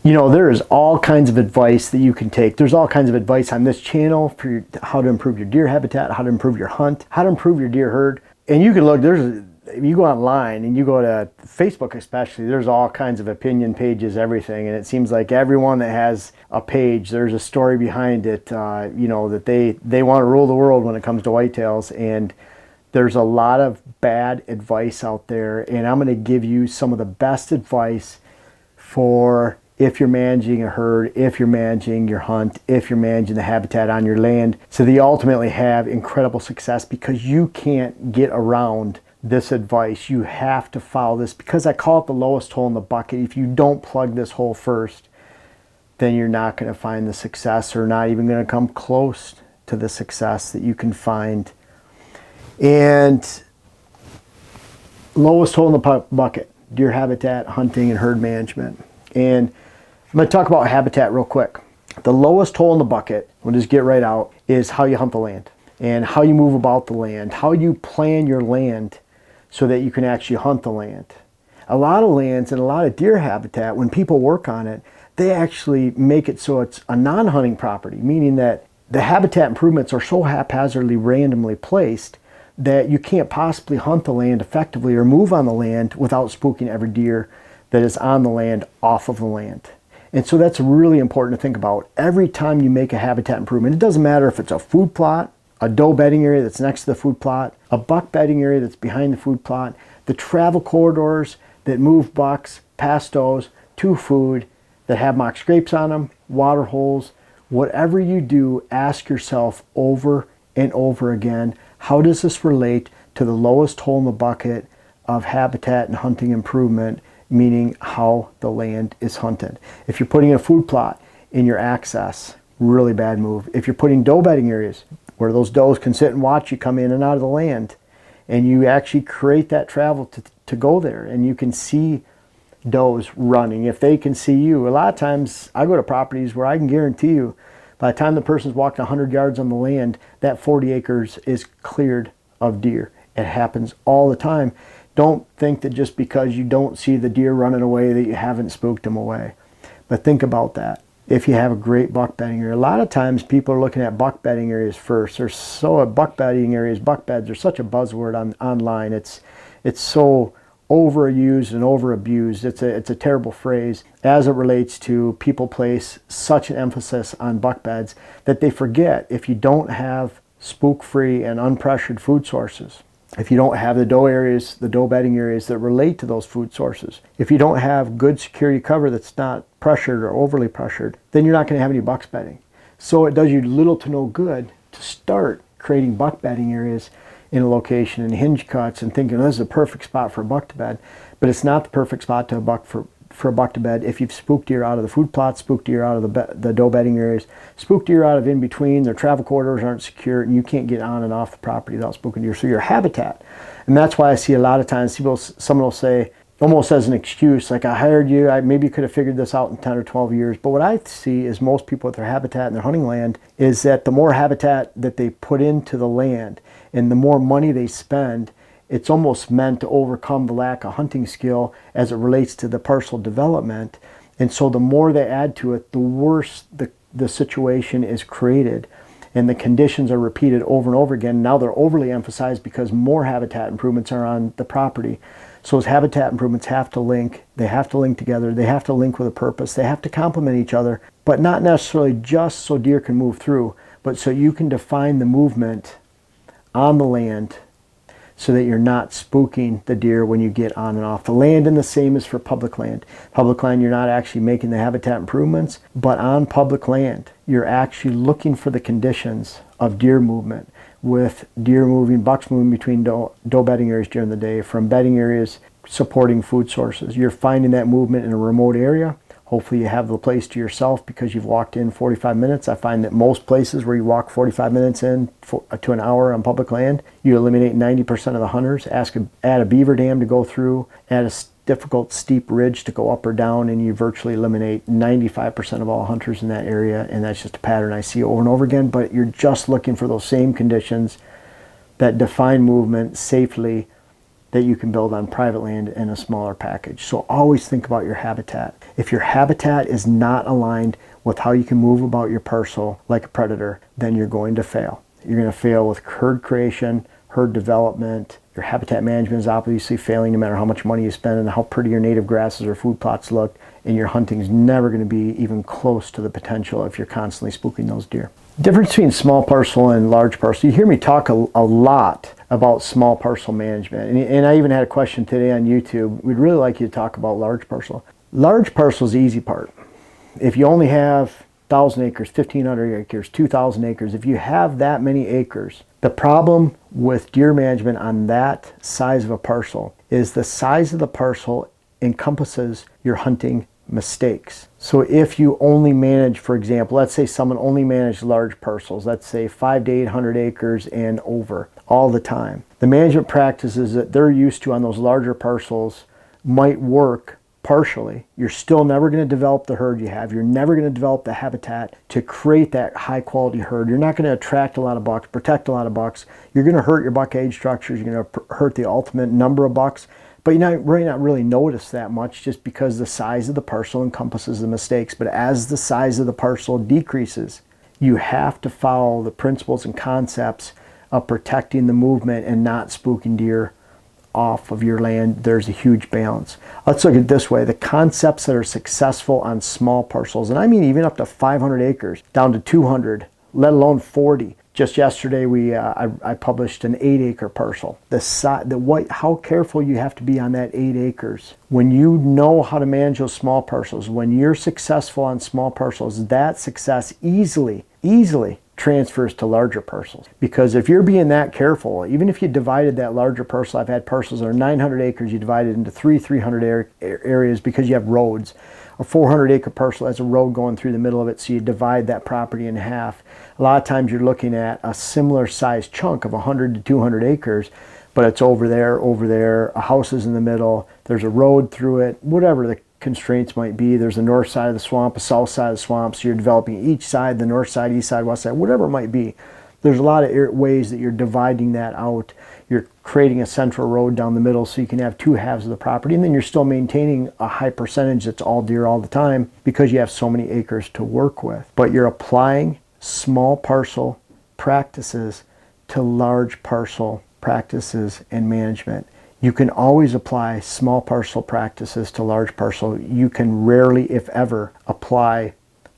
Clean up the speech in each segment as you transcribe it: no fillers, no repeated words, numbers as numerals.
You know, there is all kinds of advice that you can take. There's all kinds of advice on this channel for how to improve your deer habitat, how to improve your hunt, how to improve your deer herd. And you can look, if you go online and you go to Facebook especially, there's all kinds of opinion pages, everything. And it seems like everyone that has a page, there's a story behind it, you know, that they want to rule the world when it comes to whitetails. And there's a lot of bad advice out there. And I'm going to give you some of the best advice for if you're managing a herd, if you're managing your hunt, if you're managing the habitat on your land, so that you ultimately have incredible success, because you can't get around this advice. You have to follow this, because I call it the lowest hole in the bucket. If you don't plug this hole first, then you're not going to find the success, or not even going to come close to the success that you can find. And lowest hole in the bucket, deer habitat, hunting, and herd management. And I'm going to talk about habitat real quick. The lowest hole in the bucket, we'll just get right out, is how you hunt the land and how you move about the land, how you plan your land so that you can actually hunt the land. A lot of lands and a lot of deer habitat, when people work on it, they actually make it so it's a non-hunting property, meaning that the habitat improvements are so haphazardly randomly placed that you can't possibly hunt the land effectively or move on the land without spooking every deer that is on the land off of the land. And so that's really important to think about. Every time you make a habitat improvement, it doesn't matter if it's a food plot, a doe bedding area that's next to the food plot, a buck bedding area that's behind the food plot, the travel corridors that move bucks past does to food, that have mock scrapes on them, water holes. Whatever you do, ask yourself over and over again, how does this relate to the lowest hole in the bucket of habitat and hunting improvement, meaning how the land is hunted? If you're putting a food plot in your access, really bad move. If you're putting doe bedding areas where those does can sit and watch you come in and out of the land, and you actually create that travel to go there, and you can see does running, if they can see you. A lot of times I go to properties where I can guarantee you by the time the person's walked 100 yards on the land, that 40 acres is cleared of deer. It happens all the time. Don't think that just because you don't see the deer running away that you haven't spooked them away. But think about that. If you have a great buck bedding area, a lot of times people are looking at buck bedding areas first. They're so buck bedding areas, buck beds are such a buzzword online. It's so overused and overabused. It's a terrible phrase as it relates to people place such an emphasis on buck beds that they forget if you don't have spook-free and unpressured food sources, if you don't have the doe areas, the doe bedding areas that relate to those food sources, if you don't have good security cover that's not pressured or overly pressured, then you're not going to have any bucks bedding. So it does you little to no good to start creating buck bedding areas in a location and hinge cuts and thinking, oh, this is a perfect spot for a buck to bed. But it's not the perfect spot to for a buck to bed if you've spooked deer out of the food plots, spooked deer out of the doe bedding areas, spooked deer out of in between, their travel corridors aren't secure, and you can't get on and off the property without spooking deer. So your habitat. And that's why I see a lot of times someone will say, almost as an excuse, like, I hired you, maybe you could have figured this out in 10 or 12 years. But what I see is most people with their habitat and their hunting land is that the more habitat that they put into the land and the more money they spend, it's almost meant to overcome the lack of hunting skill as it relates to the parcel development. And so the more they add to it, the worse the situation is created. And the conditions are repeated over and over again. Now they're overly emphasized because more habitat improvements are on the property. So those habitat improvements have to link. They have to link together. They have to link with a purpose. They have to complement each other, but not necessarily just so deer can move through, but so you can define the movement on the land so that you're not spooking the deer when you get on and off the land. And the same is for public land. Public land, you're not actually making the habitat improvements, but on public land, you're actually looking for the conditions of deer movement, with deer moving, bucks moving between doe bedding areas during the day, from bedding areas supporting food sources. You're finding that movement in a remote area. Hopefully you have the place to yourself because you've walked in 45 minutes. I find that most places where you walk 45 minutes in to an hour on public land, you eliminate 90% of the hunters. Add a beaver dam to go through, add a difficult steep ridge to go up or down, and you virtually eliminate 95% of all hunters in that area. And that's just a pattern I see over and over again. But you're just looking for those same conditions that define movement safely that you can build on private land in a smaller package. So always think about your habitat. If your habitat is not aligned with how you can move about your parcel like a predator, then you're going to fail. You're going to fail with herd creation, herd development. Your habitat management is obviously failing no matter how much money you spend and how pretty your native grasses or food plots look, and your hunting is never going to be even close to the potential if you're constantly spooking those deer. Difference between small parcel and large parcel. You hear me talk a lot about small parcel management, and I even had a question today on YouTube. We'd really like you to talk about large parcel. Large parcel is the easy part. If you only have 1,000 acres, 1,500 acres, 2,000 acres, if you have that many acres, the problem with deer management on that size of a parcel is the size of the parcel encompasses your hunting mistakes. So if you only manage, for example, let's say someone only managed large parcels, let's say 500 to 800 acres and over all the time. The management practices that they're used to on those larger parcels might work partially. You're still never going to develop the herd you have. You're never going to develop the habitat to create that high quality herd. You're not going to attract a lot of bucks, protect a lot of bucks. You're going to hurt your buck age structures. You're going to hurt the ultimate number of bucks. But you might not really notice that much just because the size of the parcel encompasses the mistakes. But as the size of the parcel decreases, you have to follow the principles and concepts of protecting the movement and not spooking deer off of your land. There's a huge balance. Let's look at it this way. The concepts that are successful on small parcels, and I mean even up to 500 acres, down to 200, let alone 40. Just yesterday, I published an 8-acre parcel. How careful you have to be on that 8 acres. When you know how to manage those small parcels, when you're successful on small parcels, that success easily transfers to larger parcels. Because if you're being that careful, even if you divided that larger parcel, I've had parcels that are 900 acres, you divide it into 300 areas because you have roads. A 400-acre parcel has a road going through the middle of it, so you divide that property in half. A lot of times you're looking at a similar sized chunk of 100 to 200 acres, but it's over there, a house is in the middle, there's a road through it, whatever the constraints might be. There's a north side of the swamp, a south side of the swamp, so you're developing each side, the north side, east side, west side, whatever it might be. There's a lot of ways that you're dividing that out. You're creating a central road down the middle so you can have two halves of the property, and then you're still maintaining a high percentage that's all deer all the time because you have so many acres to work with. But you're applying small parcel practices to large parcel practices and management. You can always apply small parcel practices to large parcel. You can rarely, if ever, apply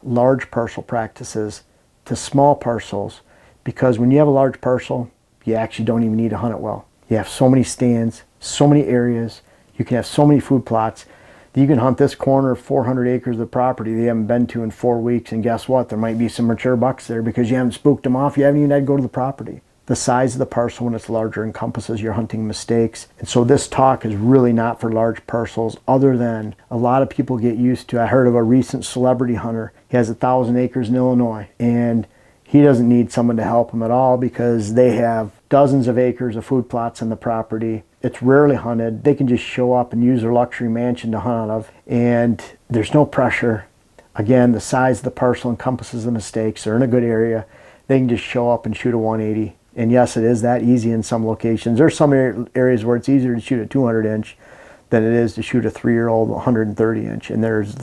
large parcel practices to small parcels, because when you have a large parcel, you actually don't even need to hunt it well. You have so many stands, so many areas, you can have so many food plots that you can hunt this corner of 400 acres of the property they haven't been to in 4 weeks, and guess what? There might be some mature bucks there because you haven't spooked them off. You haven't even had to go to the property. The size of the parcel when it's larger encompasses your hunting mistakes. And so this talk is really not for large parcels, other than a lot of people get used to. I heard of a recent celebrity hunter. He has 1,000 acres in Illinois, and he doesn't need someone to help him at all because they have dozens of acres of food plots on the property. It's rarely hunted. They can just show up and use their luxury mansion to hunt out of, and there's no pressure. Again, the size of the parcel encompasses the mistakes. They're in a good area. They can just show up and shoot a 180. And yes, it is that easy in some locations. There's some areas where it's easier to shoot a 200-inch than it is to shoot a 3-year-old 130-inch. And there's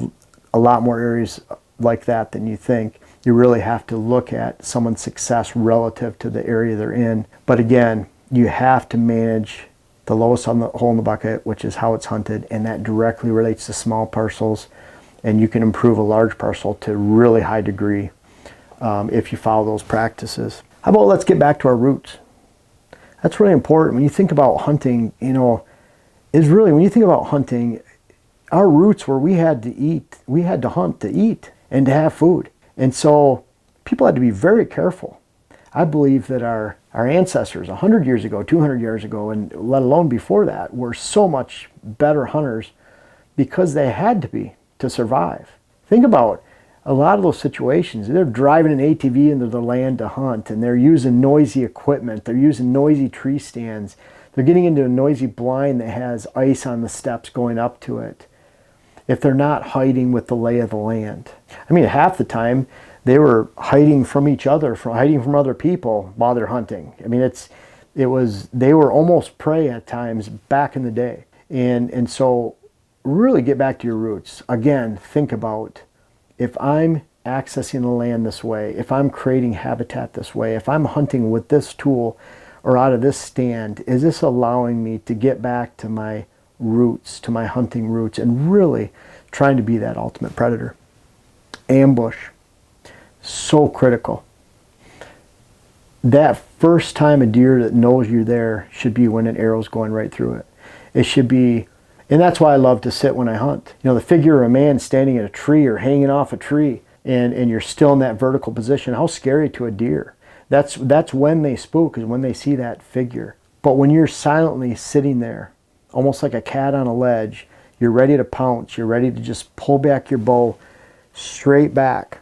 a lot more areas like that than you think. You really have to look at someone's success relative to the area they're in. But again, you have to manage the lowest hole in the bucket, which is how it's hunted, and that directly relates to small parcels. And you can improve a large parcel to a really high degree if you follow those practices. How about let's get back to our roots? That's really important. When you think about hunting, when you think about hunting, our roots were we had to eat, we had to hunt to eat and to have food. And so people had to be very careful. I believe that our ancestors 100 years ago, 200 years ago, and let alone before that, were so much better hunters because they had to be to survive. Think about a lot of those situations. They're driving an ATV into the land to hunt, and they're using noisy equipment. They're using noisy tree stands. They're getting into a noisy blind that has ice on the steps going up to it. If they're not hiding with the lay of the land. I mean, half the time they were hiding from each other, hiding from other people while they're hunting. I mean, They were almost prey at times back in the day. And so really get back to your roots. Again, think about, if I'm accessing the land this way, if I'm creating habitat this way, if I'm hunting with this tool or out of this stand, is this allowing me to get back to my roots, to my hunting roots, and really trying to be that ultimate predator? Ambush, so critical. That first time a deer that knows you're there should be when an arrow's going right through it. It should be, and that's why I love to sit when I hunt. You know, the figure of a man standing in a tree or hanging off a tree, and you're still in that vertical position, how scary to a deer. That's when they spook, is when they see that figure. But when you're silently sitting there, almost like a cat on a ledge, you're ready to pounce, you're ready to just pull back your bow straight back.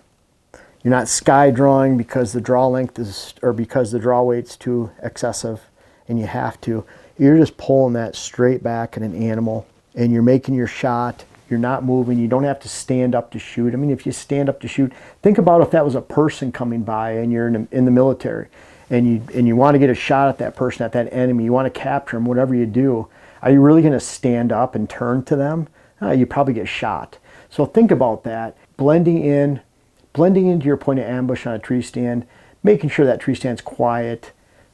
You're not sky drawing because the draw length is, or because the draw weight's too excessive and you have to. You're just pulling that straight back at an animal, and you're making your shot. You're not moving. You don't have to stand up to shoot. I mean, if you stand up to shoot, think about if that was a person coming by and you're in the military, and you want to get a shot at that person, at that enemy. You want to capture them, whatever you do. Are you really going to stand up and turn to them? You probably get shot. So think about that. Blending into your point of ambush on a tree stand, making sure that tree stand's quiet,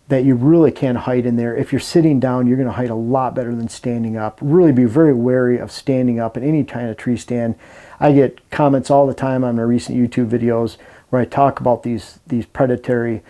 that you really can hide in there. If you're sitting down, you're going to hide a lot better than standing up. Really be very wary of standing up in any kind of tree stand. I get comments all the time on my recent YouTube videos where I talk about these predatory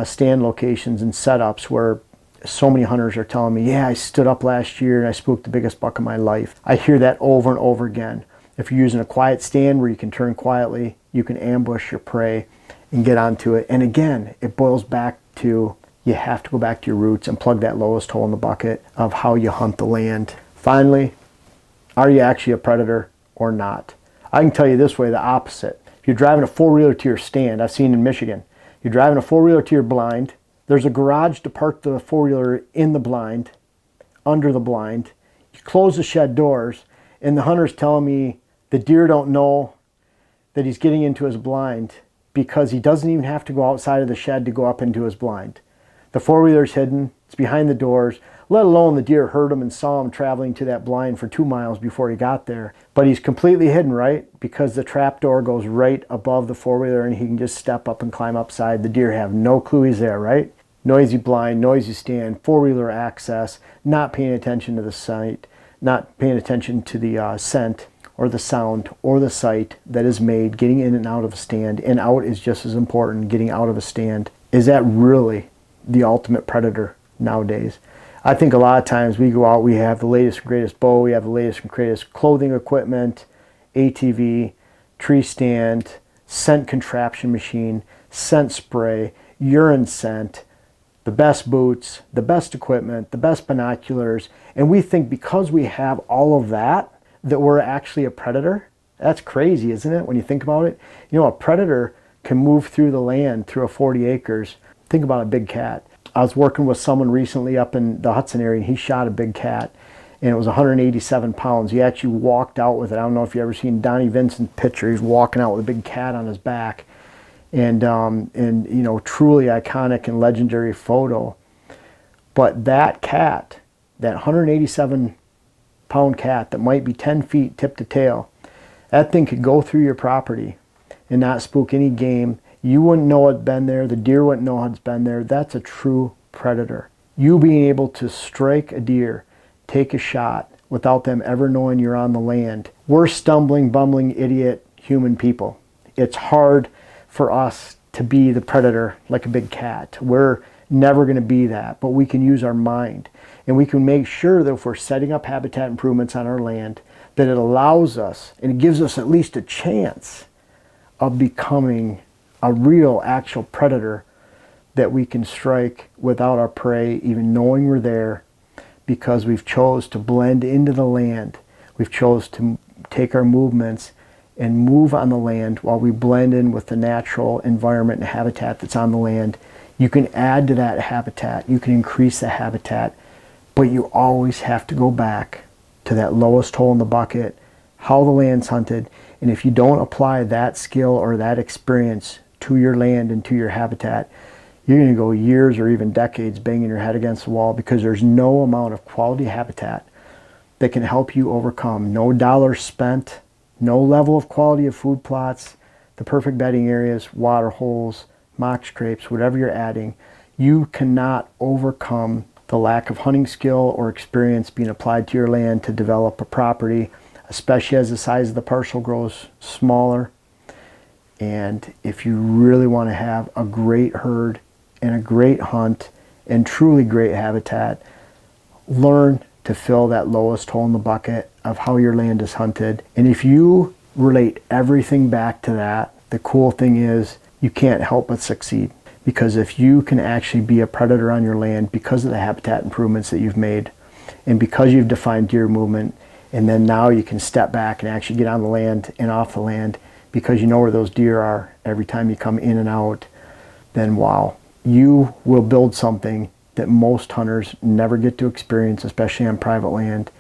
stand locations and setups, where so many hunters are telling me, yeah, I stood up last year and I spooked the biggest buck of my life. I hear that over and over again. If you're using a quiet stand where you can turn quietly, you can ambush your prey and get onto it. And again, it boils back to, you have to go back to your roots and plug that lowest hole in the bucket of how you hunt the land. Finally, are you actually a predator or not? I can tell you this way, the opposite. If you're driving a four-wheeler to your stand, I've seen in Michigan, you're driving a four-wheeler to your blind, there's a garage to park the four-wheeler in the blind, under the blind, you close the shed doors, and the hunter's telling me the deer don't know that he's getting into his blind because he doesn't even have to go outside of the shed to go up into his blind. The four-wheeler's hidden, it's behind the doors, let alone the deer heard him and saw him traveling to that blind for 2 miles before he got there. But he's completely hidden, right? Because the trap door goes right above the four-wheeler and he can just step up and climb upside. The deer have no clue he's there, right? Noisy blind, noisy stand, four-wheeler access, not paying attention to the sight, not paying attention to the scent or the sound or the sight that is made, getting in and out of a stand. And out is just as important, getting out of a stand. Is that really the ultimate predator nowadays? I think a lot of times we go out, we have the latest and greatest bow, we have the latest and greatest clothing equipment, ATV, tree stand, scent contraption machine, scent spray, urine scent, the best boots, the best equipment, the best binoculars, and we think because we have all of that, that we're actually a predator. That's crazy, isn't it, when you think about it? You know, a predator can move through the land, through a 40 acres. Think about a big cat. I was working with someone recently up in the Hudson area, and he shot a big cat, and it was 187 pounds. He actually walked out with it. I don't know if you've ever seen Donnie Vincent's picture. He's walking out with a big cat on his back, and you know, truly iconic and legendary photo. But that cat, that 187 pound cat that might be 10 feet tip to tail, that thing could go through your property and not spook any game. You wouldn't know it's been there. The deer wouldn't know it's been there. That's a true predator. You being able to strike a deer, take a shot without them ever knowing you're on the land. We're stumbling, bumbling, idiot human people. It's hard for us to be the predator like a big cat. We're never going to be that, but we can use our mind. And we can make sure that if we're setting up habitat improvements on our land, that it allows us, and it gives us at least a chance of becoming a real, actual predator that we can strike without our prey even knowing we're there, because we've chose to blend into the land. We've chose to take our movements and move on the land while we blend in with the natural environment and habitat that's on the land. You can add to that habitat. You can increase the habitat, but you always have to go back to that lowest hole in the bucket, how the land's hunted. And if you don't apply that skill or that experience to your land and to your habitat, you're going to go years or even decades banging your head against the wall because there's no amount of quality habitat that can help you overcome. No dollars spent, no level of quality of food plots, the perfect bedding areas, water holes, mock scrapes, whatever you're adding. You cannot overcome the lack of hunting skill or experience being applied to your land to develop a property, especially as the size of the parcel grows smaller. And if you really want to have a great herd and a great hunt and truly great habitat, learn to fill that lowest hole in the bucket of how your land is hunted. And if you relate everything back to that, the cool thing is you can't help but succeed. Because if you can actually be a predator on your land because of the habitat improvements that you've made, and because you've defined deer movement, and then now you can step back and actually get on the land and off the land because you know where those deer are every time you come in and out, then wow, you will build something that most hunters never get to experience, especially on private land.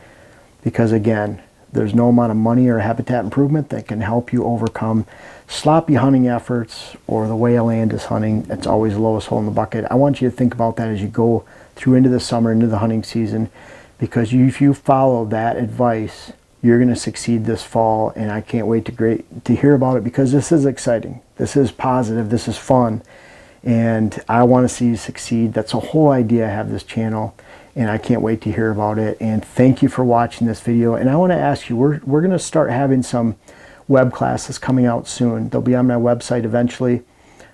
Because again, there's no amount of money or habitat improvement that can help you overcome sloppy hunting efforts or the way a land is hunting. It's always the lowest hole in the bucket. I want you to think about that as you go through into the summer, into the hunting season, because if you follow that advice, you're going to succeed this fall. And I can't wait to hear about it, because this is exciting. This is positive. This is fun. And I want to see you succeed. That's the whole idea I have this channel. And I can't wait to hear about it. And thank you for watching this video. And I want to ask you, we're going to start having some web classes coming out soon. They'll be on my website eventually.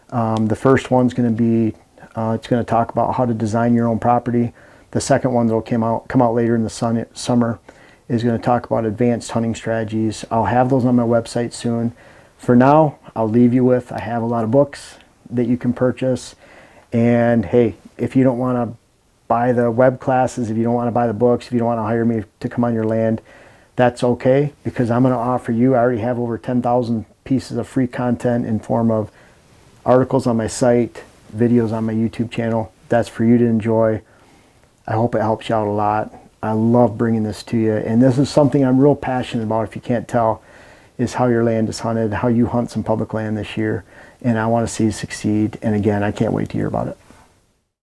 The first one's going to be, it's going to talk about how to design your own property. The second one that'll come out later in the summer is going to talk about advanced hunting strategies. I'll have those on my website soon. For now, I'll leave you with, I have a lot of books that you can purchase. And hey, if you don't want to buy the web classes, if you don't want to buy the books, if you don't want to hire me to come on your land, that's okay, because I'm going to offer you, I already have over 10,000 pieces of free content in form of articles on my site, videos on my YouTube channel. That's for you to enjoy. I hope it helps you out a lot. I love bringing this to you. And this is something I'm real passionate about, if you can't tell, is how your land is hunted, how you hunt some public land this year. And I want to see you succeed. And again, I can't wait to hear about it.